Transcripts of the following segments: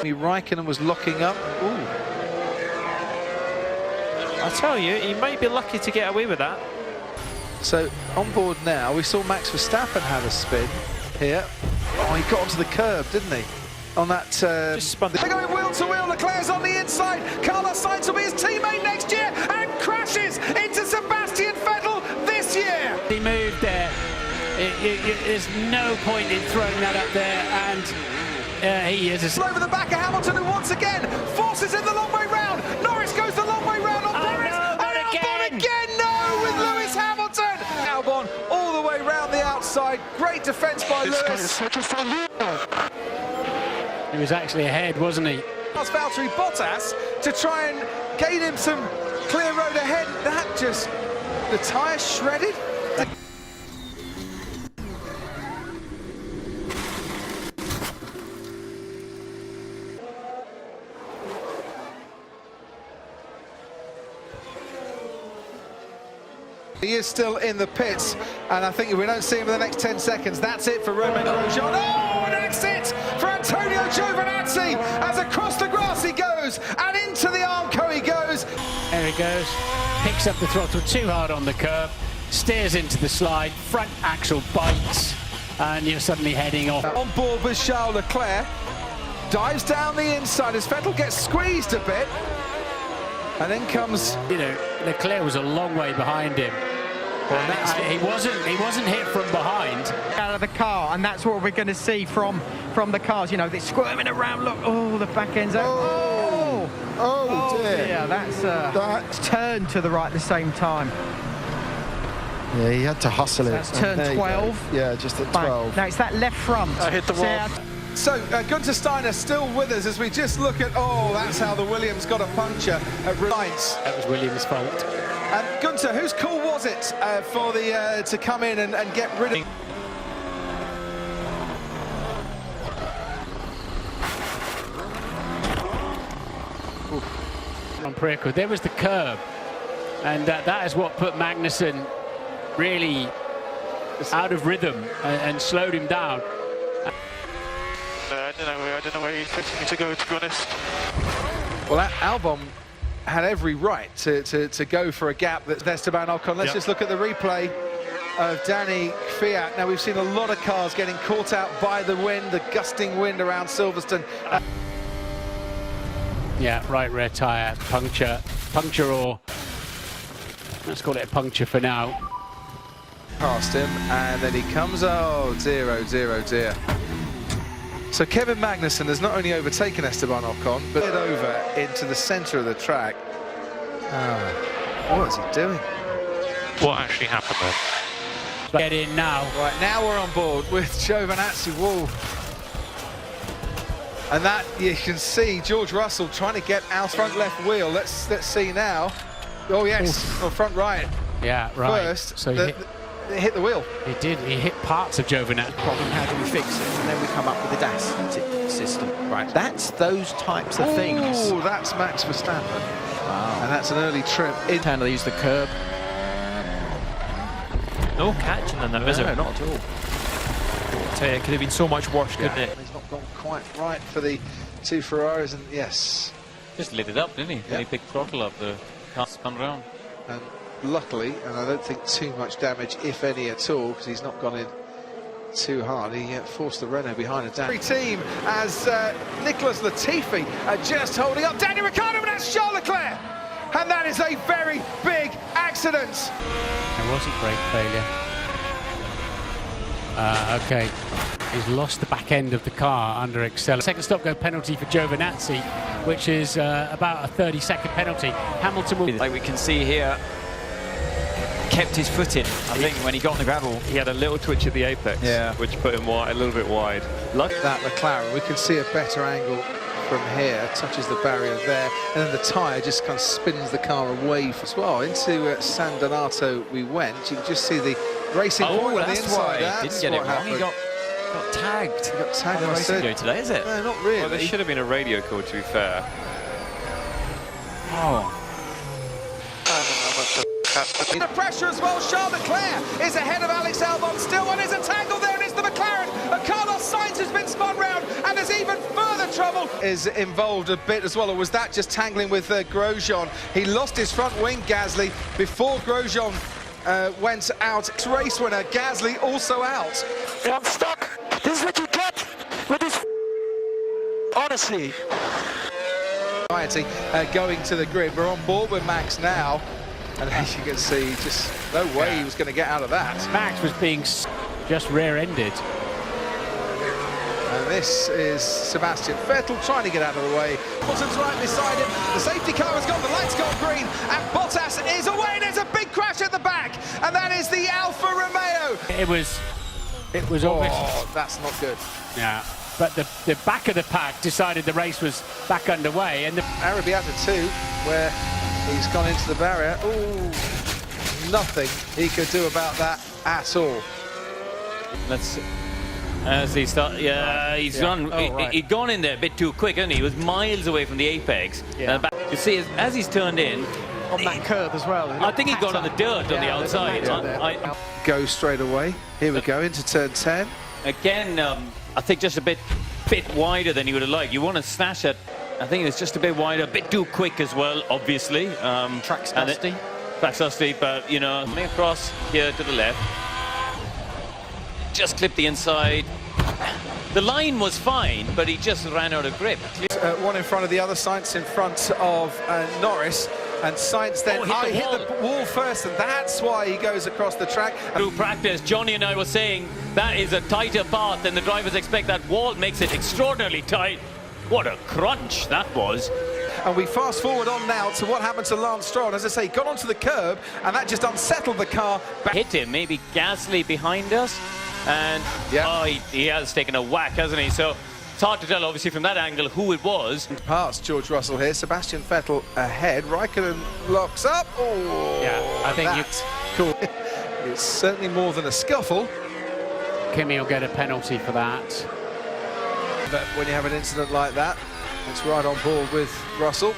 Raikkonen was locking up. Ooh. I tell you, he may be lucky to get away with that. So on board now, we saw Max Verstappen have a spin here. Oh, he got onto the curb, didn't he? On that. Just spun. They're going wheel to wheel. Leclerc's on the inside. Carlos Sainz will be his teammate next year and crashes into Sebastian Vettel this year. He moved there. There's no point in throwing that up there, and he is over the back of Hamilton, who once again forces in the long way round. Norris goes the long way round on Perez. No, not Albon again, no, with Lewis Hamilton. Albon all the way round the outside. Great defence by Lewis. He was actually ahead, wasn't he? That's Valtteri Bottas to try and gain him some clear road ahead. That just, the tyre shredded. He is still in the pits, and I think if we don't see him in the next 10 seconds, that's it for Romain Grosjean. Oh, an exit for Antonio Giovinazzi as across the grass he goes, and into the Armco he goes. There he goes, picks up the throttle too hard on the curb, steers into the slide, front axle bites, and you're suddenly heading off. On board with Charles Leclerc, dives down the inside as Vettel gets squeezed a bit, and then comes... You know, Leclerc was a long way behind him. He wasn't hit from behind. Out of the car, and that's what we're going to see from the cars. You know, they're squirming around. Look, oh, the back end's out. Oh dear. That's turned to the right at the same time. Yeah, he had to hustle it. That's turn 12. Yeah, just at Bang. 12. Now it's that left front. I hit the wall. So, Gunther Steiner still with us as we just look at, oh, that's how the Williams got a puncture at Reliance. That was Williams' fault. And Gunther, whose call was it for the to come in and get rid of... On Preco, there was the curb, and that is what put Magnussen really out of rhythm and slowed him down. I don't know where he's expecting me to go, to be honest. Well, Albon had every right to go for a gap that's Esteban Ocon. Let's just look at the replay of Danny Kvyat. Now, we've seen a lot of cars getting caught out by the wind, the gusting wind around Silverstone. Yeah, right rear tyre, puncture, or let's call it a puncture for now. Past him, and then he comes, oh dear, oh dear, oh dear. So Kevin Magnussen has not only overtaken Esteban Ocon, but head over into the centre of the track. Oh, what is he doing? What actually happened there? Get in now. Right, now we're on board with Giovinazzi. Whoa. And that, you can see George Russell trying to get out front left wheel. Let's see now. Oh, yes, oh, front right. Yeah, right. First, so it hit the wheel. He did. He hit parts of Giovinazzi. Problem, how do we fix it? And then we come up with the DAS system. Right. That's those types of things. Oh, that's Max Verstappen. Wow. And that's an early trip. Internally use the curb. No catching in there, is there? No, not at all. I tell you, it could have been so much worse, couldn't it? He's not gone quite right for the two Ferraris, and yes. Just lit it up, didn't he? Then he picked throttle up, the car spun round. And luckily, and I don't think too much damage, if any at all, because he's not gone in too hard. He forced the Renault behind a down. Team as Nicholas Latifi just holding up Daniel Ricciardo, and that's Charles Leclerc. And that is a very big accident. There was a brake failure. Okay, he's lost the back end of the car under acceleration. Second stop go penalty for Giovinazzi, which is about a 30-second penalty. Hamilton will... Like we can see here, kept his foot in, I think, when he got on the gravel. He had a little twitch at the apex, which put him a little bit wide. Look at that McLaren. We can see a better angle from here, touches the barrier there, and then the tyre just kind of spins the car away as well. Into San Donato we went. You can just see the racing point on the inside. Didn't get it wrong. He got tagged. He got tagged. Not racing go today, is it? No, not really. Well, there should have been a radio call, to be fair. Oh. The pressure as well. Charles Leclerc is ahead of Alex Albon. Still one is a tangle there, and it's the McLaren of Carlos Sainz has been spun round, and there's even further trouble. Is involved a bit as well, or was that just tangling with Grosjean? He lost his front wing, Gasly, before Grosjean went out. Race winner, Gasly also out. I'm stuck. This is what you get with this. Honestly. Going to the grid. We're on board with Max now, and as you can see, just no way he was going to get out of that. Max was being just rear-ended. And this is Sebastian Vettel trying to get out of the way. Hamilton's right beside him. The safety car has gone, the light's gone green, and Bottas is away, and there's a big crash at the back, and that is the Alfa Romeo. It was obvious. Oh, that's not good. Yeah. But the back of the pack decided the race was back underway, and Arrabbiata too, where he's gone into the barrier. Ooh, nothing he could do about that at all. Let's as he start. Yeah, he's gone. He'd gone in there a bit too quick, hadn't he? He was miles away from the apex. Yeah. You see, as he's turned in on that curve as well. I think he got on the dirt on the outside. Go straight away. Here we go into turn 10. Again, I think just a bit wider than he would have liked. You want to smash it. I think it was just a bit wider, a bit too quick as well, obviously. Track's dusty. Track's dusty, but, you know, coming across here to the left. Just clipped the inside. The line was fine, but he just ran out of grip. One in front of the other, Sainz in front of Norris. And Sainz then hit the wall first, and that's why he goes across the track. Through practice, Johnny and I were saying that is a tighter path than the drivers expect. That wall makes it extraordinarily tight. What a crunch that was. And we fast forward on now to what happened to Lance Stroll. As I say, got onto the curb, and that just unsettled the car. Hit him, maybe Gasly behind us. And he has taken a whack, hasn't he? So it's hard to tell, obviously, from that angle who it was. Parts, George Russell here. Sebastian Vettel ahead. Raikkonen locks up. Oh, yeah, I think that's cool. It's certainly more than a scuffle. Kimi will get a penalty for that. But when you have an incident like that, it's right on board with Russell.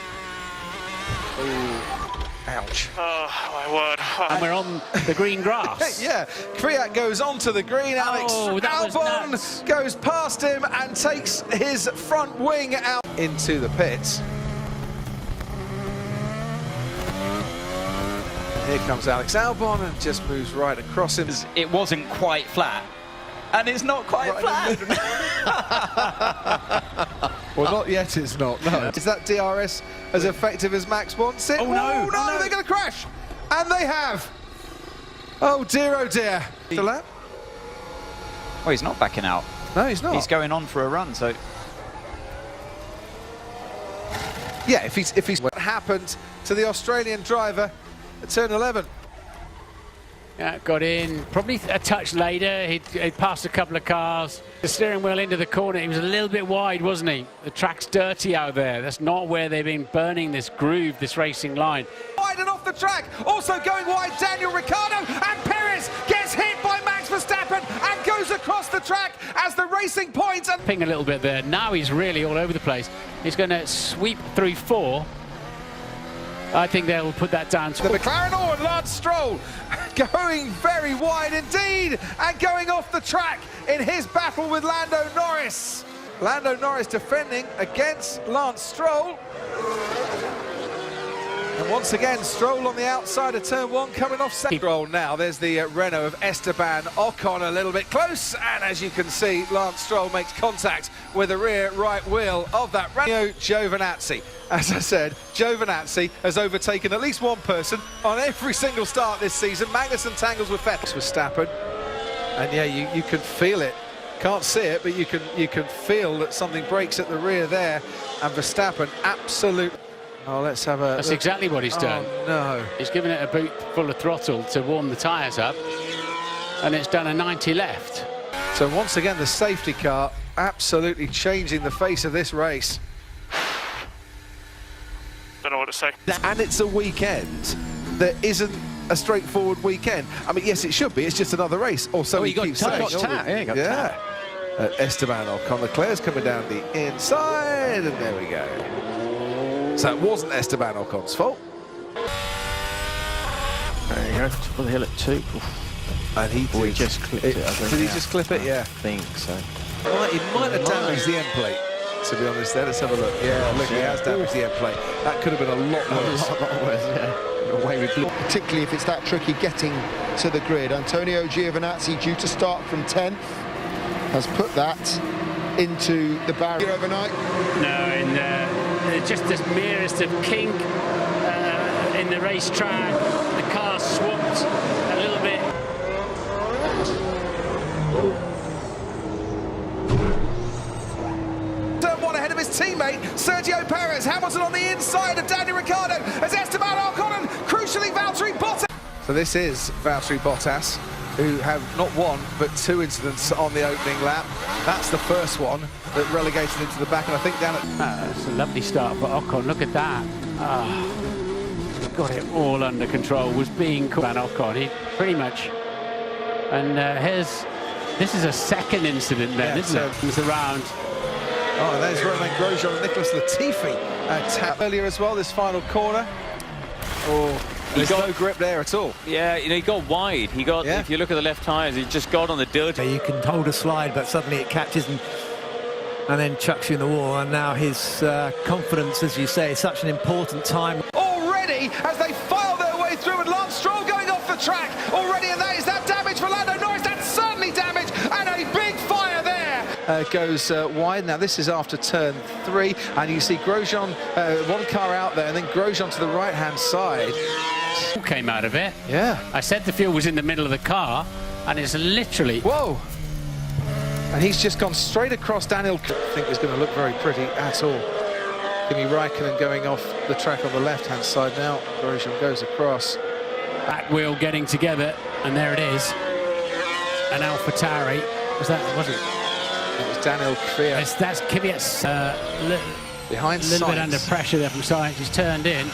Oh, ouch. Oh, my word. And we're on the green grass. Yeah, Kvyat goes onto the green. Alex Albon goes past him and takes his front wing out into the pits. Here comes Alex Albon and just moves right across him. It wasn't quite flat. And it's not quite flat. Well, not yet, it's not. No. Is that DRS as effective as Max wants it? Oh, no. They're going to crash. And they have. Oh, dear. The lap? Oh, he's not backing out. No, he's not. He's going on for a run, so... Yeah, if he's what happened to the Australian driver at turn 11. Yeah, got in, probably a touch later. He'd passed a couple of cars. The steering wheel into the corner, he was a little bit wide, wasn't he? The track's dirty out there. That's not where they've been burning this groove, this racing line. Wide and off the track, also going wide, Daniel Ricciardo, and Perez gets hit by Max Verstappen and goes across the track as the Racing Point. Ping a little bit there. Now he's really all over the place. He's going to sweep through 4. I think they'll put that down to the McLaren and Lance Stroll going very wide indeed and going off the track in his battle with Lando Norris. Lando Norris defending against Lance Stroll. And once again, Stroll on the outside of turn 1 coming off second. Stroll now. There's the Renault of Esteban Ocon a little bit close, and as you can see, Lance Stroll makes contact with the rear right wheel of that Renault Giovinazzi. As I said, Giovinazzi has overtaken at least one person on every single start this season. Magnussen tangles with Vettel. Verstappen, and yeah, you can feel it. Can't see it, but you can feel that something breaks at the rear there, and Verstappen absolutely. Oh, let's have a... That's exactly what he's done. Oh, no. He's given it a boot full of throttle to warm the tyres up, and it's done a 90 left. So once again, the safety car absolutely changing the face of this race. Don't know what to say. And it's a weekend that isn't a straightforward weekend. I mean, yes, it should be. It's just another race. Or so he keeps saying. Yeah. Esteban Ocon, Leclerc's coming down the inside, and there we go. So it wasn't Esteban Ocon's fault. There you go, top of the hill at 2. And he just clipped it, I think. Did he just clip it? Yeah. I think so. He might have damaged the end plate, to be honest there. Let's have a look. Yeah, look, he has damaged the end plate. That could have been a lot worse. A lot worse, yeah. Away with blue. Particularly if it's that tricky getting to the grid. Antonio Giovinazzi, due to start from 10th, has put that into the barrier overnight. No, and just the merest of kink in the racetrack. The car swapped a little bit. Turn one ahead of his teammate, Sergio Perez. Hamilton on the inside of Daniel Ricciardo as Esteban Ocon and crucially Valtteri Bottas. So this is Valtteri Bottas, who have not one but 2 incidents on the opening lap. That's the first one that relegated him to the back, and I think down at... It's a lovely start for Ocon. Look at that. Got it all under control. Was being caught by Ocon. He pretty much. And this is a second incident then, isn't it? It's around. Oh, and there's Romain Grosjean and Nicholas Latifi tap earlier as well, this final corner. Oh, there's no grip there at all. Yeah, you know, he got wide. He got, if you look at the left tyres, he just got on the dirt. You can hold a slide, but suddenly it catches and then chucks you in the wall. And now his confidence, as you say, is such an important time. Already, as they file their way through, and Lance Stroll going off the track already, and that is that damage for Lando Norris. That's certainly damage, and a big fire there. Goes wide. Now this is after turn 3, and you see Grosjean, one car out there, and then Grosjean to the right-hand side. Came out of it. Yeah. I said the fuel was in the middle of the car, and it's literally... Whoa! And he's just gone straight across Daniel. I think is going to look very pretty at all. Kimi Raikkonen going off the track on the left-hand side now. Grosjean goes across. Back wheel getting together, and there it is. And AlphaTauri. Was that, wasn't it? It was Daniel Kvyat. That's Kvyat's behind a little Sainz. bit under pressure there from Sainz. He's turned in.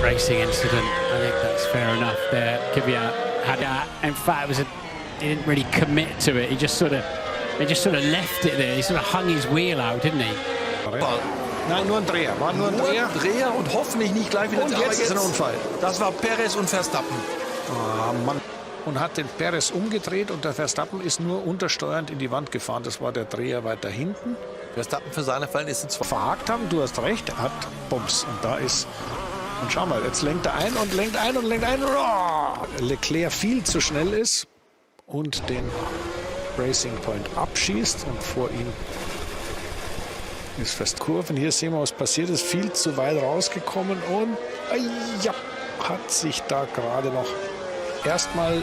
Racing incident. I think that's fair enough there. Kvyat had that. In fact, he didn't really commit to it. He just sort of left it there. He sort of hung his wheel out, didn't he? Nein, nur ein Dreher. War nur ein Dreher und hoffentlich nicht gleich wieder. Und jetzt ist ein Unfall. Das war Perez und Verstappen. Ah, Mann. Und hat den Perez umgedreht und der Verstappen ist nur untersteuernd in die Wand gefahren. Das war der Dreher weiter hinten. Verstappen für seine Verhältnisse zwar verhakt haben, du hast recht, er hat Bums. Und da ist... Und schau mal, jetzt lenkt er ein und lenkt ein und lenkt ein. Oh! Leclerc viel zu schnell ist und den Racing Point abschießt und vor ihm ist fest Kurven. Hier sehen wir, was passiert ist. Viel zu weit rausgekommen und ja, hat sich da gerade noch erstmal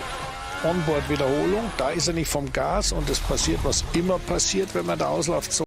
Onboard-Wiederholung. Da ist er nicht vom Gas und es passiert, was immer passiert, wenn man der Auslaufzone